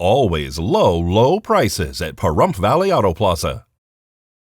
always low prices at Pahrump Valley Auto Plaza.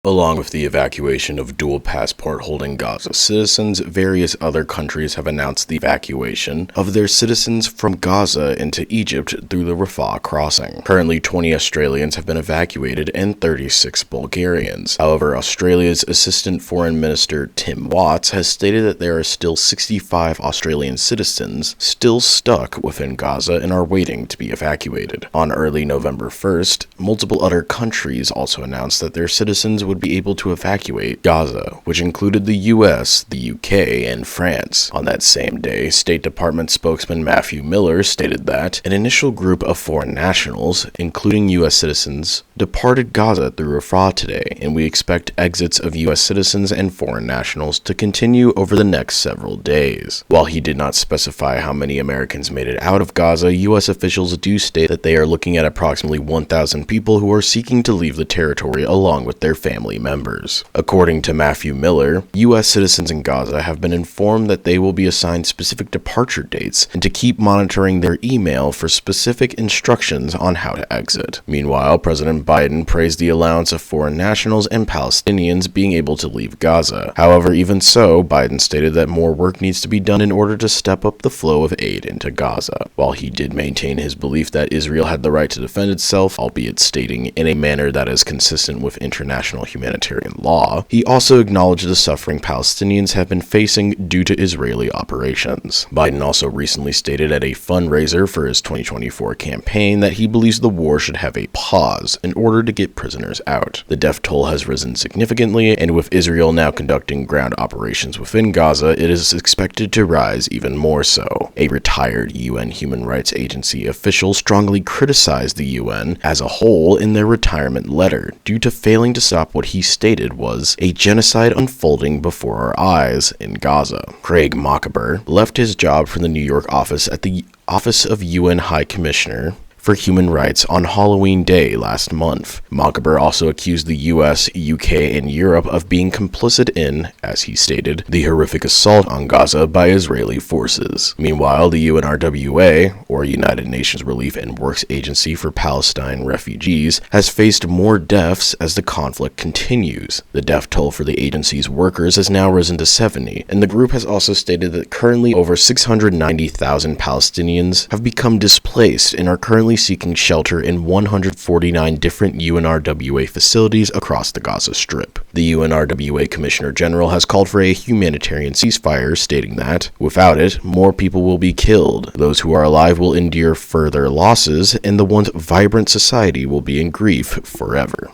Along with the evacuation of dual passport-holding Gaza citizens, various other countries have announced the evacuation of their citizens from Gaza into Egypt through the Rafah crossing. Currently, 20 Australians have been evacuated and 36 Bulgarians. However, Australia's Assistant Foreign Minister Tim Watts has stated that there are still 65 Australian citizens still stuck within Gaza and are waiting to be evacuated. On early November 1st, multiple other countries also announced that their citizens would be able to evacuate Gaza, which included the US, the UK, and France. On that same day, State Department spokesman Matthew Miller stated that an initial group of foreign nationals, including US citizens, departed Gaza through Rafah today, and we expect exits of US citizens and foreign nationals to continue over the next several days. While he did not specify how many Americans made it out of Gaza, US officials do state that they are looking at approximately 1,000 people who are seeking to leave the territory along with their family members. According to Matthew Miller, U.S. citizens in Gaza have been informed that they will be assigned specific departure dates and to keep monitoring their email for specific instructions on how to exit. Meanwhile, President Biden praised the allowance of foreign nationals and Palestinians being able to leave Gaza. However, even so, Biden stated that more work needs to be done in order to step up the flow of aid into Gaza. While he did maintain his belief that Israel had the right to defend itself, albeit stating in a manner that is consistent with international humanitarian law, he also acknowledged the suffering Palestinians have been facing due to Israeli operations. Biden also recently stated at a fundraiser for his 2024 campaign that he believes the war should have a pause in order to get prisoners out. The death toll has risen significantly, and with Israel now conducting ground operations within Gaza, it is expected to rise even more so. A retired UN Human Rights Agency official strongly criticized the UN as a whole in their retirement letter due to failing to stop what he stated was a genocide unfolding before our eyes in Gaza. Craig Mockeber left his job from the New York office at the Office of UN High Commissioner for Human Rights on Halloween Day last month. Mockeber also accused the US, UK, and Europe of being complicit in, as he stated, the horrific assault on Gaza by Israeli forces. Meanwhile, the UNRWA, or United Nations Relief and Works Agency for Palestine Refugees, has faced more deaths as the conflict continues. The death toll for the agency's workers has now risen to 70, and the group has also stated that currently over 690,000 Palestinians have become displaced and are currently seeking shelter in 149 different UNRWA facilities across the Gaza Strip. The UNRWA Commissioner General has called for a humanitarian ceasefire, stating that, without it, more people will be killed, those who are alive will endure further losses, and the once vibrant society will be in grief forever.